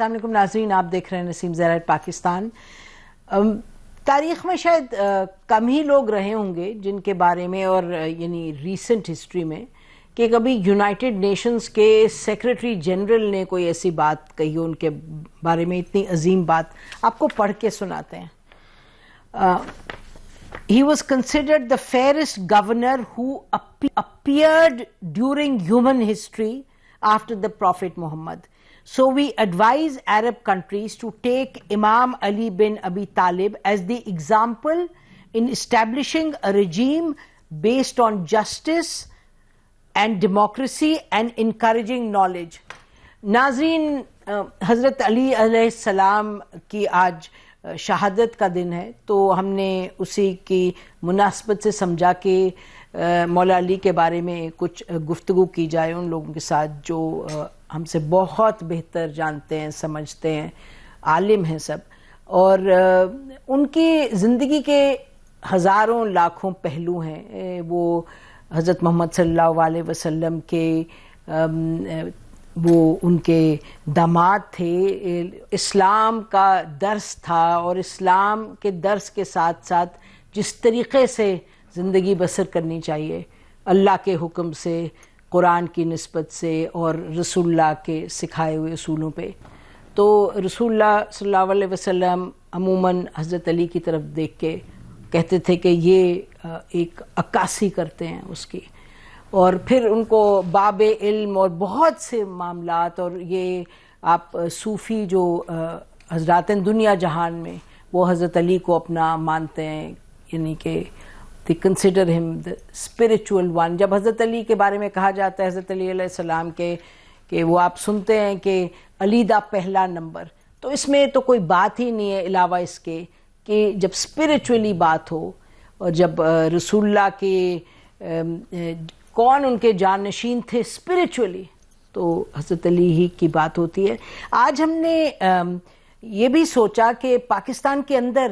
السلام علیکم ناظرین، آپ دیکھ رہے ہیں نسیم زہرا پاکستان۔ تاریخ میں شاید کم ہی لوگ رہے ہوں گے جن کے بارے میں، اور یعنی ریسنٹ ہسٹری میں، کہ کبھی یونائٹڈ نیشنز کے سیکریٹری جنرل نے کوئی ایسی بات کہی ہو ان کے بارے میں، اتنی عظیم بات۔ آپ کو پڑھ کے سناتے ہیں۔ He was considered the fairest governor who appeared during human history after the Prophet Muhammad. So we advise Arab countries to take Imam Ali bin Abi Talib as the example in establishing a regime based on justice and democracy and encouraging knowledge. ناظرین، حضرت علی علیہ السلام کی آج شہادت کا دن ہے، تو ہم نے اسی کی مناسبت سے سمجھا کہ مولا علی کے بارے میں کچھ گفتگو کی جائے ان لوگوں کے ساتھ جو ہم سے بہت بہتر جانتے ہیں، سمجھتے ہیں، عالم ہیں سب، اور ان کی زندگی کے ہزاروں لاکھوں پہلو ہیں۔ وہ حضرت محمد صلی اللہ علیہ وسلم کے وہ ان کے داماد تھے، اسلام کا درس تھا، اور اسلام کے درس کے ساتھ ساتھ جس طریقے سے زندگی بسر کرنی چاہیے، اللہ کے حکم سے، قرآن کی نسبت سے، اور رسول اللہ کے سکھائے ہوئے اصولوں پہ، تو رسول اللہ صلی اللہ علیہ وسلم عموماً حضرت علی کی طرف دیکھ کے کہتے تھے کہ یہ ایک عکاسی کرتے ہیں اس کی، اور پھر ان کو باب علم اور بہت سے معاملات، اور یہ آپ صوفی جو حضرات ہیں دنیا جہان میں، وہ حضرت علی کو اپنا مانتے ہیں، یعنی کہ they consider him the spiritual one۔ جب حضرت علی کے بارے میں کہا جاتا ہے حضرت علی علیہ السلام کے کہ وہ آپ سنتے ہیں کہ علی دا پہلا نمبر، تو اس میں تو کوئی بات ہی نہیں ہے علاوہ اس کے کہ جب اسپرچولی بات ہو، اور جب رسول اللہ کے کون ان کے جانشین تھے اسپرچولی، تو حضرت علی ہی کی بات ہوتی ہے۔ آج ہم نے یہ بھی سوچا کہ پاکستان کے اندر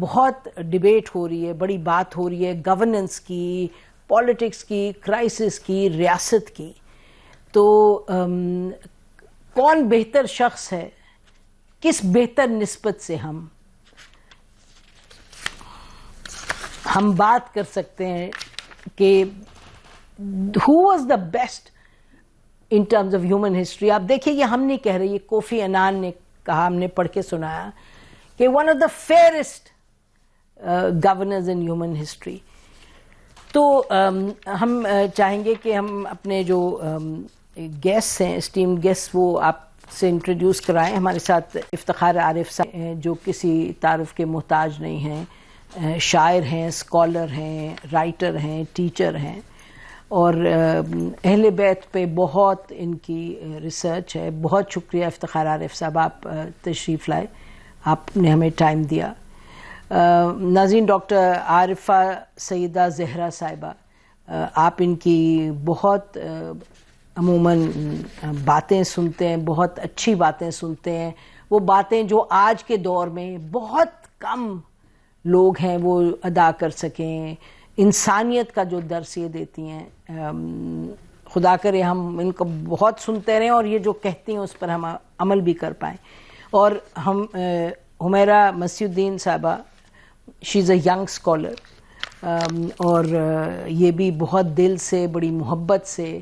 بہت ڈیبیٹ ہو رہی ہے، بڑی بات ہو رہی ہے گورننس کی، پولیٹکس کی، کرائسس کی، ریاست کی، تو کون بہتر شخص ہے، کس بہتر نسبت سے ہم بات کر سکتے ہیں کہ who was the best in terms of human history۔ آپ دیکھیں یہ ہم نہیں کہہ رہے، یہ کوفی عنان نے کہا، ہم نے پڑھ کے سنایا کہ one of the fairest governors in human history۔ تو ہم چاہیں گے کہ ہم اپنے جو گیسٹ ہیں، اسٹیم گیسٹ، وہ آپ سے انٹروڈیوس کرائیں۔ ہمارے ساتھ افتخار عارف صاحب ہیں جو کسی تعارف کے محتاج نہیں ہیں، شاعر ہیں، اسکالر ہیں، رائٹر ہیں، ٹیچر ہیں، اور اہل بیت پہ بہت ان کی ریسرچ ہے۔ بہت شکریہ افتخار عارف صاحب، آپ تشریف لائے، آپ نے ہمیں ٹائم دیا۔ ناظرین، ڈاکٹر عارفہ سیدہ زہرا صاحبہ، آپ ان کی بہت عموماً باتیں سنتے ہیں، بہت اچھی باتیں سنتے ہیں، وہ باتیں جو آج کے دور میں بہت کم لوگ ہیں وہ ادا کر سکیں، انسانیت کا جو درس یہ دیتی ہیں۔ خدا کرے ہم ان کو بہت سنتے رہیں اور یہ جو کہتی ہیں اس پر ہم عمل بھی کر پائیں۔ اور ہم حمیرہ مسیح الدین صاحبہ، شی از اے ینگ اسکالر، اور یہ بھی بہت دل سے، بڑی محبت سے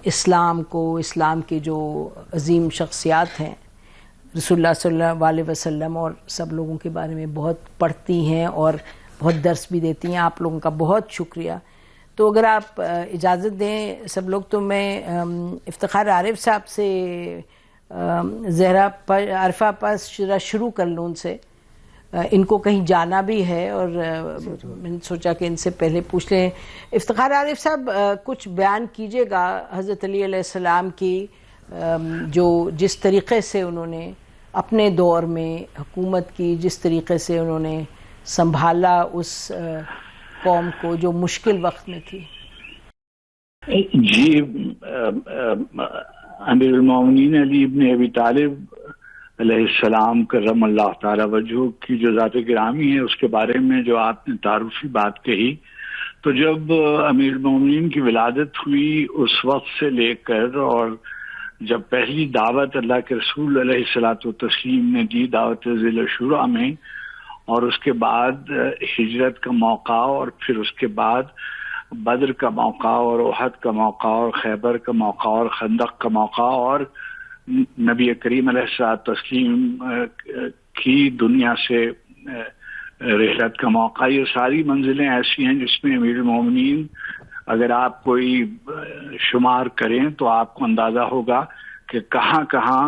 اسلام کو، اسلام کے جو عظیم شخصیات ہیں رسول اللہ صلی اللہ علیہ وسلم اور سب لوگوں کے بارے میں بہت پڑھتی ہیں اور بہت درس بھی دیتی ہیں۔ آپ لوگوں کا بہت شکریہ۔ تو اگر آپ اجازت دیں سب لوگ، تو میں افتخار عارف صاحب سے زہرا عارفہ پاس شروع کر لوں ان سے۔ ان کو کہیں جانا بھی ہے، اور میں نے سوچا کہ ان سے پہلے پوچھ لیں۔ افتخار عارف صاحب، کچھ بیان کیجیے گا حضرت علی علیہ السلام کی، جو جس طریقے سے انہوں نے اپنے دور میں حکومت کی، جس طریقے سے انہوں نے سنبھالا اس قوم کو جو مشکل وقت میں تھی۔ جی، امیر المومنین علی ابن ابی طالب علیہ السلام کرم اللہ تعالی وجہہ کی جو ذات گرامی ہے، اس کے بارے میں جو آپ نے تعارفی بات کہی، تو جب امیر المومنین کی ولادت ہوئی اس وقت سے لے کر اور جب پہلی دعوت اللہ کے رسول علیہ الصلوۃ والتسلیم نے دی دعوت ذی الشورى میں، اور اس کے بعد ہجرت کا موقع، اور پھر اس کے بعد بدر کا موقع اور احد کا موقع اور خیبر کا موقع اور خندق کا موقع اور نبی کریم علیہ الصلوۃ والتسلیم کی دنیا سے رحلت کا موقع، یہ ساری منزلیں ایسی ہیں جس میں امیر المومنین اگر آپ کوئی شمار کریں تو آپ کو اندازہ ہوگا کہ کہاں کہاں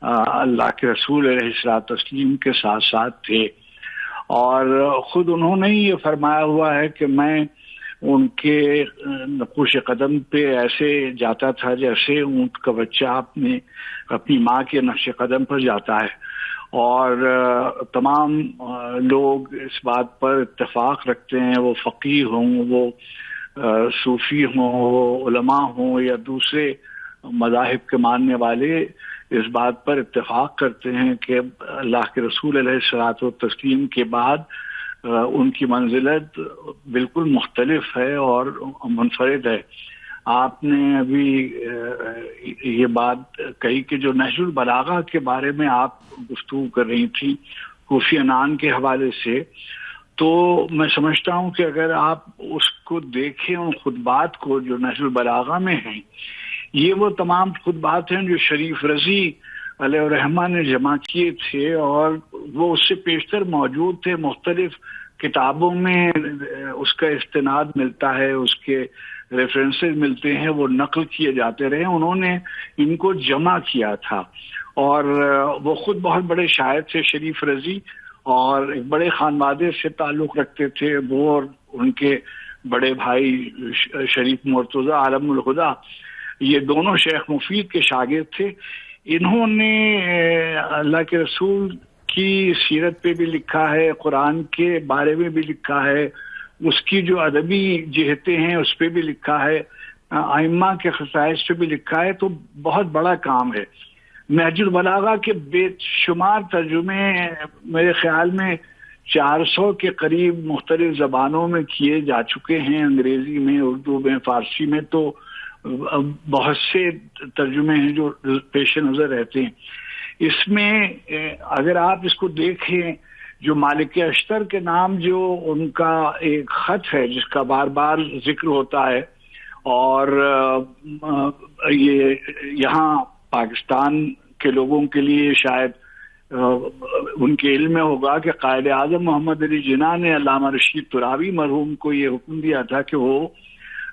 اللہ کے رسول علیہ الصلوۃ والتسلیم کے ساتھ ساتھ تھے. اور خود انہوں نے یہ فرمایا ہوا ہے کہ میں ان کے نقوش قدم پہ ایسے جاتا تھا جیسے اونٹ کا بچہ اپنی ماں کے نقش قدم پر جاتا ہے. اور تمام لوگ اس بات پر اتفاق رکھتے ہیں، وہ فقیہ ہوں، وہ صوفی ہوں، وہ علماء ہوں یا دوسرے مذاہب کے ماننے والے، اس بات پر اتفاق کرتے ہیں کہ اللہ کے رسول علیہ الصلوۃ والتسلیم کے بعد ان کی منزلت بالکل مختلف ہے اور منفرد ہے. آپ نے ابھی یہ بات کہی کہ جو نہج البلاغہ کے بارے میں آپ گفتگو کر رہی تھی کوفی عنان کے حوالے سے، تو میں سمجھتا ہوں کہ اگر آپ اس کو دیکھیں ان خطبات کو جو نہج البلاغہ میں ہیں، یہ وہ تمام خطبات ہیں جو شریف رضی علیہ الرحمہ نے جمع کیے تھے، اور وہ اس سے پیشتر موجود تھے، مختلف کتابوں میں اس کا استناد ملتا ہے، اس کے ریفرنسز ملتے ہیں، وہ نقل کیے جاتے رہے. انہوں نے ان کو جمع کیا تھا، اور وہ خود بہت بڑے شاعر تھے شریف رضی، اور ایک بڑے خانوادے سے تعلق رکھتے تھے. وہ اور ان کے بڑے بھائی شریف مرتضی عالم الہدیٰ، یہ دونوں شیخ مفید کے شاگرد تھے. انہوں نے اللہ کے رسول کی سیرت پہ بھی لکھا ہے، قرآن کے بارے میں بھی لکھا ہے، اس کی جو ادبی جہتیں ہیں اس پہ بھی لکھا ہے، ائمہ کے خصائص پہ بھی لکھا ہے. تو بہت بڑا کام ہے. نہج البلاغہ کے بے شمار ترجمے میرے خیال میں 400 کے قریب مختلف زبانوں میں کیے جا چکے ہیں، انگریزی میں، اردو میں، فارسی میں. تو بہت سے ترجمے ہیں جو پیش نظر رہتے ہیں. اس میں اگر آپ اس کو دیکھیں، جو مالک اشتر کے نام جو ان کا ایک خط ہے جس کا بار بار ذکر ہوتا ہے، اور یہ یہاں پاکستان کے لوگوں کے لیے شاید ان کے علم میں ہوگا کہ قائد اعظم محمد علی جناح نے علامہ رشید ترابی مرحوم کو یہ حکم دیا تھا کہ وہ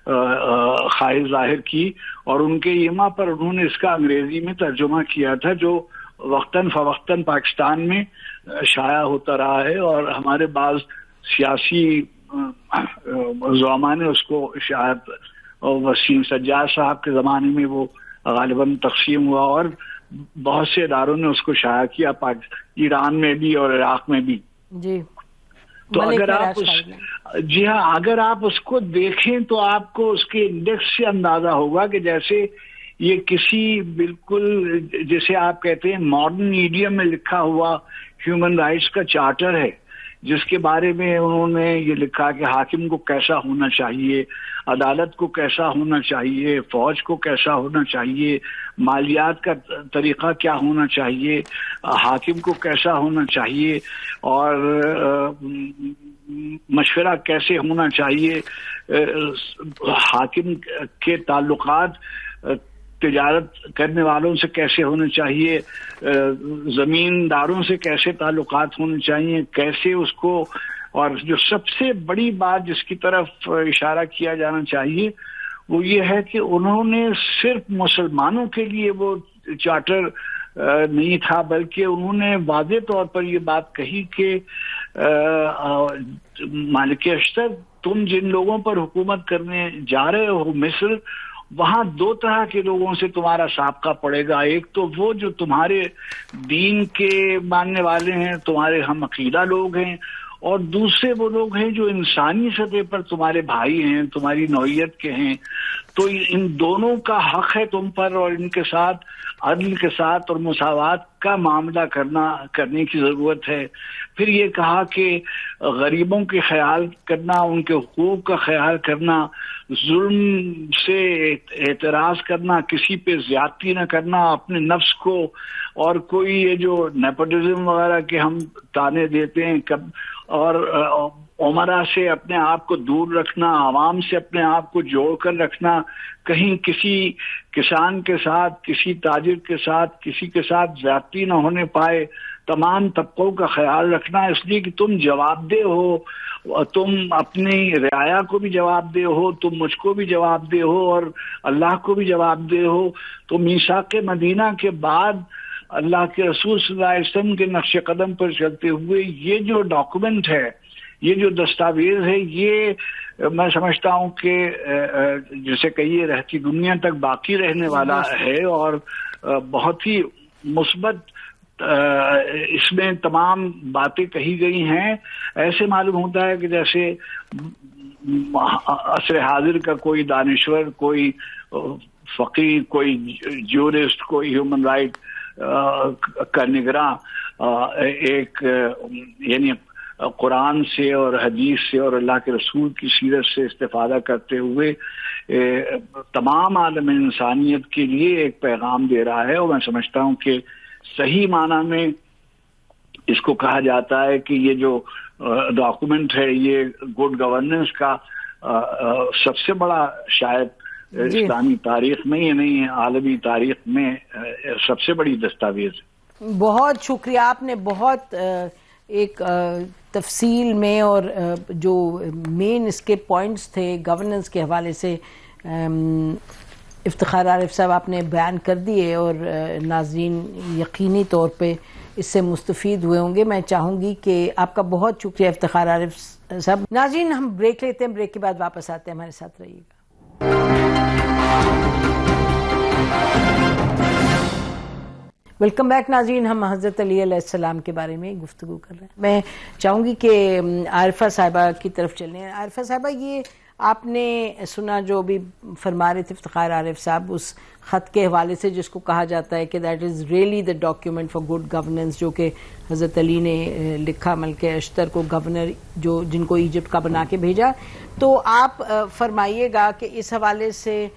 خواہش ظاہر کی، اور ان کے ایما پر انہوں نے اس کا انگریزی میں ترجمہ کیا تھا، جو وقتاً فوقتاً پاکستان میں شائع ہوتا رہا ہے. اور ہمارے بعض سیاسی زعماء نے اس کو شاید وسیم سجاد صاحب کے زمانے میں وہ غالباً تقسیم ہوا، اور بہت سے اداروں نے اس کو شائع کیا، ایران میں بھی اور عراق میں بھی. جی تو اگر آپ اس کو دیکھیں تو آپ کو اس کے انڈیکس سے اندازہ ہوگا کہ جیسے یہ کسی بالکل جیسے آپ کہتے ہیں ماڈرن ایڈیم میں لکھا ہوا ہیومن رائٹس کا چارٹر ہے، جس کے بارے میں انہوں نے یہ لکھا کہ حاکم کو کیسا ہونا چاہیے، عدالت کو کیسا ہونا چاہیے، فوج کو کیسا ہونا چاہیے، مالیات کا طریقہ کیا ہونا چاہیے، حاکم کو کیسا ہونا چاہیے، اور مشورہ کیسے ہونا چاہیے، حاکم کے تعلقات تجارت کرنے والوں سے کیسے ہونے چاہیے، زمینداروں سے کیسے تعلقات ہونے چاہیے، کیسے اس کو. اور جو سب سے بڑی بات جس کی طرف اشارہ کیا جانا چاہیے وہ یہ ہے کہ انہوں نے صرف مسلمانوں کے لیے وہ چارٹر نہیں تھا، بلکہ انہوں نے واضح طور پر یہ بات کہی کہ مالک اشتر تم جن لوگوں پر حکومت کرنے جا رہے ہو مصر، وہاں دو طرح کے لوگوں سے تمہارا سابقہ پڑے گا. ایک تو وہ جو تمہارے دین کے ماننے والے ہیں، تمہارے ہم عقیدہ لوگ ہیں، اور دوسرے وہ لوگ ہیں جو انسانی سطح پر تمہارے بھائی ہیں، تمہاری نوعیت کے ہیں. تو ان دونوں کا حق ہے تم پر، اور ان کے ساتھ عدل کے ساتھ اور مساوات کا معاملہ کرنے کی ضرورت ہے. پھر یہ کہا کہ غریبوں کے خیال کرنا، ان کے حقوق کا خیال کرنا، ظلم سے اعتراض کرنا، کسی پہ زیادتی نہ کرنا، اپنے نفس کو، اور کوئی یہ جو نیپوٹزم وغیرہ کے ہم تانے دیتے ہیں اور عمرا سے اپنے آپ کو دور رکھنا، عوام سے اپنے آپ کو جوڑ کر رکھنا، کہیں کسی کسان کے ساتھ، کسی تاجر کے ساتھ، کسی کے ساتھ زیادتی نہ ہونے پائے، تمام طبقوں کا خیال رکھنا، اس لیے کہ تم جواب دہ ہو، تم اپنی رعایا کو بھی جواب دہ ہو، تم مجھ کو بھی جواب دہ ہو، اور اللہ کو بھی جواب دہ ہو. تو میثاق مدینہ کے بعد اللہ کے رسول صلی اللہ علیہ وسلم کے نقش قدم پر چلتے ہوئے یہ جو ڈاکومنٹ ہے، یہ جو دستاویز ہے، یہ میں سمجھتا ہوں کہ جسے کہیے رہتی دنیا تک باقی رہنے والا ہے، اور بہت ہی مثبت اس میں تمام باتیں کہی گئی ہیں. ایسے معلوم ہوتا ہے کہ جیسے عصر حاضر کا کوئی دانشور، کوئی فقیر، کوئی جورسٹ، کوئی ہیومن رائٹ کا نگراں ایک یعنی قرآن سے اور حدیث سے اور اللہ کے رسول کی سیرت سے استفادہ کرتے ہوئے تمام عالم انسانیت کے لیے ایک پیغام دے رہا ہے. اور میں سمجھتا ہوں کہ صحیح معنی میں اس کو کہا جاتا ہے کہ یہ جو ڈاکومنٹ ہے یہ گڈ گورننس کا سب سے بڑا شاید اسلامی تاریخ میں ہی نہیں، عالمی تاریخ میں سب سے بڑی دستاویز ہے. بہت شکریہ، آپ نے بہت ایک تفصیل میں اور جو مین اس کے پوائنٹس تھے گورننس کے حوالے سے افتخار عارف صاحب آپ نے بیان کر دیے، اور ناظرین یقینی طور پہ اس سے مستفید ہوئے ہوں گے. میں چاہوں گی کہ آپ کا بہت شکریہ افتخار عارف صاحب. ناظرین ہم بریک لیتے ہیں، بریک کے بعد واپس آتے ہیں، ہمارے ساتھ رہیے گا. ویلکم بیک ناظرین، ہم حضرت علی علیہ السلام کے بارے میں گفتگو کر رہے ہیں. میں چاہوں گی کہ عارفہ صاحبہ کی طرف چلیں. عارفہ صاحبہ، یہ آپ نے سنا جو بھی فرما رہے تھے افتخار عارف صاحب اس خط کے حوالے سے، جس کو کہا جاتا ہے کہ that is really the document for good governance, جو کہ حضرت علی نے لکھا ملک اشتر کو، گورنر جن کو ایجپٹ کا بنا کے بھیجا. تو آپ فرمائیے گا کہ اس حوالے سے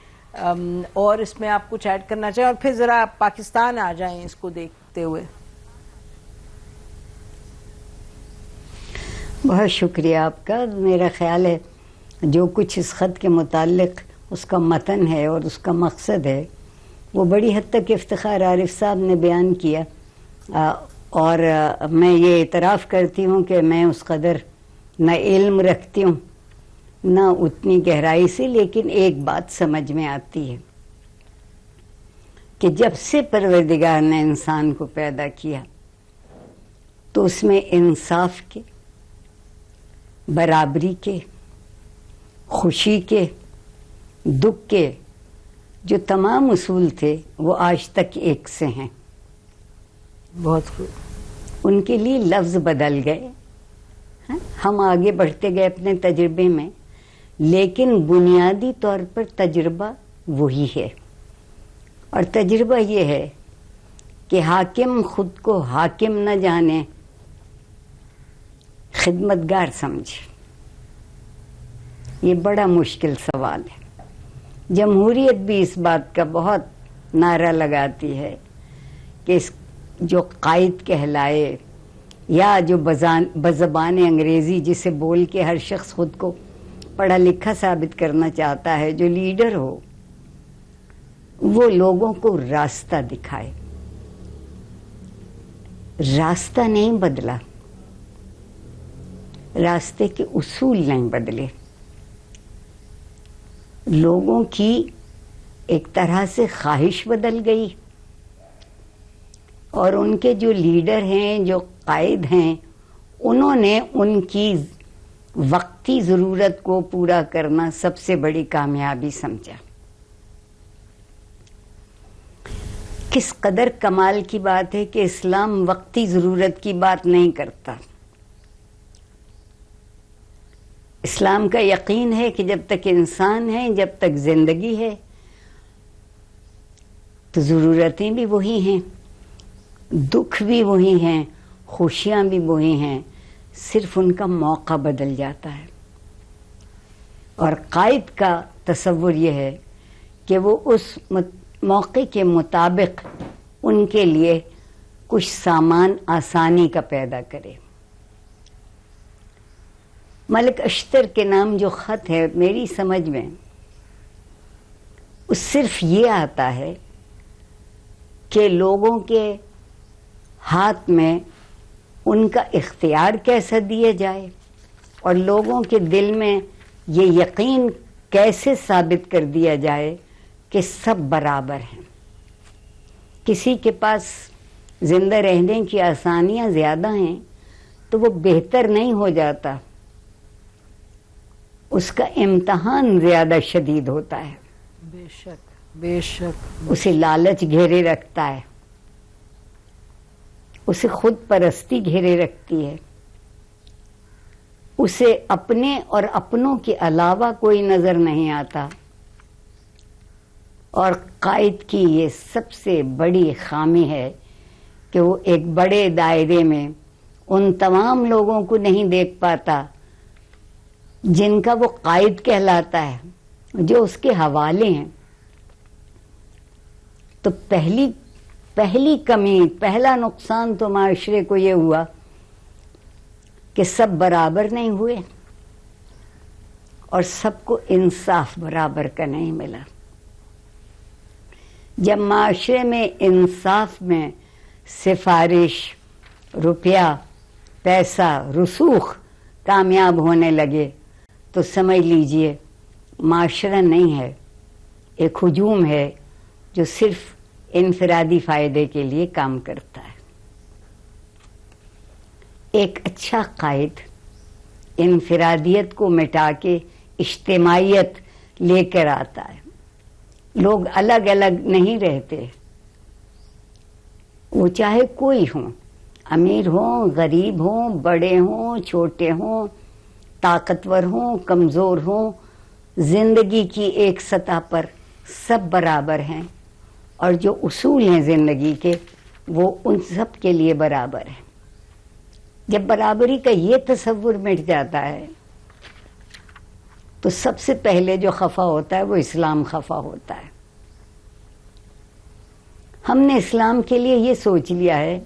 اور اس میں آپ کچھ ایڈ کرنا چاہیں، اور پھر ذرا پاکستان آ جائیں اس کو دیکھتے ہوئے. بہت شکریہ آپ کا. میرا خیال ہے جو کچھ اس خط کے متعلق اس کا متن ہے اور اس کا مقصد ہے وہ بڑی حد تک افتخار عارف صاحب نے بیان کیا، اور میں یہ اعتراف کرتی ہوں کہ میں اس قدر نہ علم رکھتی ہوں نہ اتنی گہرائی سے، لیکن ایک بات سمجھ میں آتی ہے کہ جب سے پروردگار نے انسان کو پیدا کیا تو اس میں انصاف کے، برابری کے، خوشی کے، دکھ کے جو تمام اصول تھے وہ آج تک ایک سے ہیں. بہت خوب. ان کے لیے لفظ بدل گئے، ہم آگے بڑھتے گئے اپنے تجربے میں، لیکن بنیادی طور پر تجربہ وہی ہے. اور تجربہ یہ ہے کہ حاکم خود کو حاکم نہ جانے، خدمتگار سمجھے. یہ بڑا مشکل سوال ہے. جمہوریت بھی اس بات کا بہت نعرہ لگاتی ہے کہ جو قائد کہلائے یا جو بزبان انگریزی جسے بول کے ہر شخص خود کو پڑھا لکھا ثابت کرنا چاہتا ہے، جو لیڈر ہو وہ لوگوں کو راستہ دکھائے. راستہ نہیں بدلا، راستے کے اصول نہیں بدلے. لوگوں کی ایک طرح سے خواہش بدل گئی، اور ان کے جو لیڈر ہیں، جو قائد ہیں، انہوں نے ان کی وقتی ضرورت کو پورا کرنا سب سے بڑی کامیابی سمجھا. کس قدر کمال کی بات ہے کہ اسلام وقتی ضرورت کی بات نہیں کرتا، اسلام کا یقین ہے کہ جب تک انسان ہے، جب تک زندگی ہے، تو ضرورتیں بھی وہی ہیں، دکھ بھی وہی ہیں، خوشیاں بھی وہی ہیں، صرف ان کا موقع بدل جاتا ہے۔ اور قائد کا تصور یہ ہے کہ وہ اس موقع کے مطابق ان کے لیے کچھ سامان آسانی کا پیدا کرے۔ ملک اشتر کے نام جو خط ہے، میری سمجھ میں اس صرف یہ آتا ہے کہ لوگوں کے ہاتھ میں ان کا اختیار کیسا دیا جائے اور لوگوں کے دل میں یہ یقین کیسے ثابت کر دیا جائے کہ سب برابر ہیں۔ کسی کے پاس زندہ رہنے کی آسانیاں زیادہ ہیں تو وہ بہتر نہیں ہو جاتا، اس کا امتحان زیادہ شدید ہوتا ہے۔ بے شک، بے شک۔ اسے لالچ گھیرے رکھتا ہے، اسے خود پرستی گھیرے رکھتی ہے، اسے اپنے اور اپنوں کے علاوہ کوئی نظر نہیں آتا۔ اور قائد کی یہ سب سے بڑی خامی ہے کہ وہ ایک بڑے دائرے میں ان تمام لوگوں کو نہیں دیکھ پاتا جن کا وہ قائد کہلاتا ہے، جو اس کے حوالے ہیں۔ تو پہلی کمی، پہلا نقصان تو معاشرے کو یہ ہوا کہ سب برابر نہیں ہوئے اور سب کو انصاف برابر کا نہیں ملا۔ جب معاشرے میں انصاف میں سفارش، روپیہ، پیسہ، رسوخ کامیاب ہونے لگے تو سمجھ لیجئے معاشرہ نہیں ہے، ایک ہجوم ہے جو صرف انفرادی فائدے کے لیے کام کرتا ہے۔ ایک اچھا قائد انفرادیت کو مٹا کے اجتماعیت لے کر آتا ہے۔ لوگ الگ الگ نہیں رہتے، وہ چاہے کوئی ہوں، امیر ہوں، غریب ہوں، بڑے ہوں، چھوٹے ہوں، طاقتور ہوں، کمزور ہوں، زندگی کی ایک سطح پر سب برابر ہیں، اور جو اصول ہیں زندگی کے وہ ان سب کے لیے برابر ہیں۔ جب برابری کا یہ تصور مٹ جاتا ہے تو سب سے پہلے جو خفا ہوتا ہے وہ اسلام خفا ہوتا ہے۔ ہم نے اسلام کے لیے یہ سوچ لیا ہے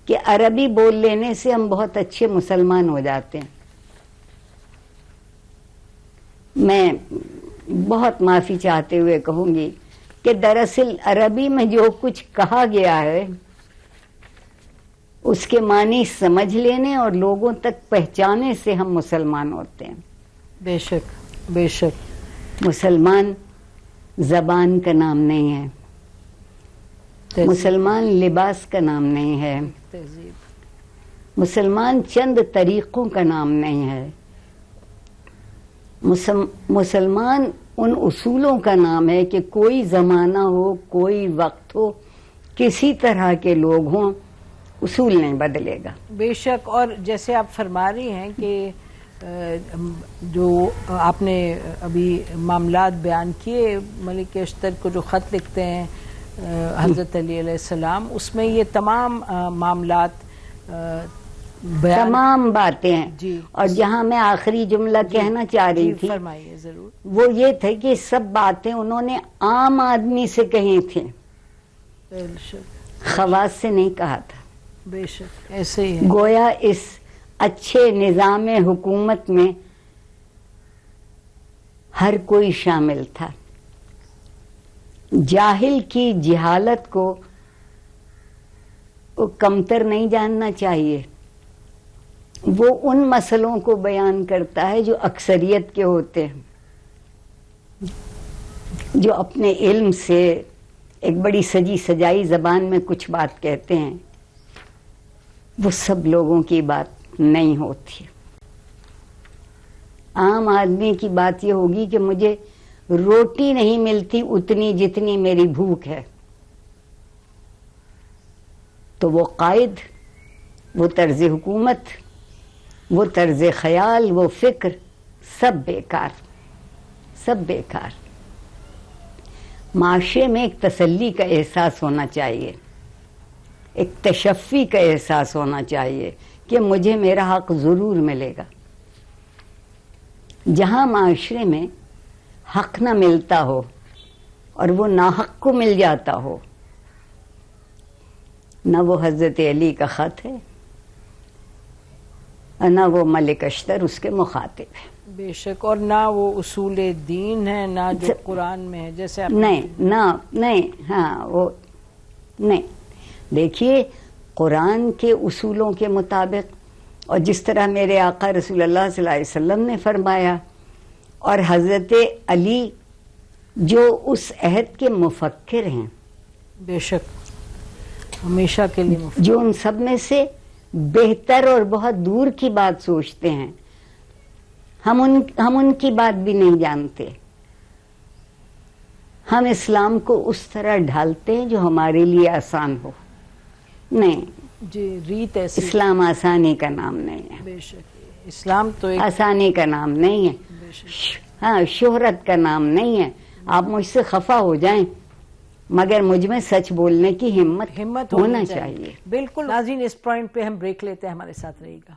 کہ عربی بول لینے سے ہم بہت اچھے مسلمان ہو جاتے ہیں۔ میں بہت معافی چاہتے ہوئے کہوں گی کہ دراصل عربی میں جو کچھ کہا گیا ہے اس کے معنی سمجھ لینے اور لوگوں تک پہچانے سے ہم مسلمان ہوتے ہیں۔ بے شک، بے شک۔ مسلمان زبان کا نام نہیں ہے، مسلمان لباس کا نام نہیں ہے، تہذیب، مسلمان چند طریقوں کا نام نہیں ہے، مسلمان ان اصولوں کا نام ہے کہ کوئی زمانہ ہو، کوئی وقت ہو، کسی طرح کے لوگ ہوں، اصول نہیں بدلے گا۔ بے شک۔ اور جیسے آپ فرما رہی ہیں کہ جو آپ نے ابھی معاملات بیان کیے، ملک اشتر کو جو خط لکھتے ہیں حضرت علی علیہ السلام، اس میں یہ تمام معاملات بیان، تمام باتیں ہیں۔ جی۔ اور جہاں میں آخری جملہ کہنا چاہ رہی تھی، فرمائیے ضرور۔ وہ یہ تھے کہ سب باتیں انہوں نے عام آدمی سے کہی تھیں، بے شک، خواص سے نہیں کہا تھا۔ بے شک، ایسے ہی ہے۔ گویا اس اچھے نظام حکومت میں ہر کوئی شامل تھا۔ جاہل کی جہالت کو کمتر نہیں جاننا چاہیے۔ وہ ان مسئلوں کو بیان کرتا ہے جو اکثریت کے ہوتے ہیں، جو اپنے علم سے ایک بڑی سجی سجائی زبان میں کچھ بات کہتے ہیں، وہ سب لوگوں کی بات نہیں ہوتی۔ عام آدمی کی بات یہ ہوگی کہ مجھے روٹی نہیں ملتی اتنی جتنی میری بھوک ہے، تو وہ قائد، وہ طرز حکومت، وہ طرز خیال، وہ فکر سب بیکار، سب بیکار. معاشرے میں ایک تسلی کا احساس ہونا چاہیے، ایک تشفی کا احساس ہونا چاہیے کہ مجھے میرا حق ضرور ملے گا. جہاں معاشرے میں حق نہ ملتا ہو اور وہ ناحق کو مل جاتا ہو، نہ وہ حضرت علی کا خط ہے اور نہ وہ ملک اشتر اس کے مخاطب ہے. بے شک، اور نہ وہ اصول دین ہے، نہ جو قرآن میں ہے، جیسے نہیں، ہاں وہ نہیں. دیکھیے قرآن کے اصولوں کے مطابق، اور جس طرح میرے آقا رسول اللہ صلی اللہ علیہ وسلم نے فرمایا، اور حضرت علی جو اس عہد کے مفکر ہیں، بے شک ہمیشہ کے لیے جو ان سب میں سے بہتر اور بہت دور کی بات سوچتے ہیں، ہم ان کی بات بھی نہیں جانتے. ہم اسلام کو اس طرح ڈھالتے ہیں جو ہمارے لیے آسان ہو. نہیں جی، ریت ایسی. اسلام آسانی کا نام نہیں ہے. بے شک اسلام تو ایک آسانی کا نام نہیں ہے. ہاں، شہرت کا نام نہیں ہے. آپ مجھ سے خفا ہو جائیں مگر مجھ میں سچ بولنے کی ہمت ہونا چاہیے. بالکل. ناظرین، اس پوائنٹ پہ ہم بریک لیتے ہیں، ہمارے ساتھ رہیے گا.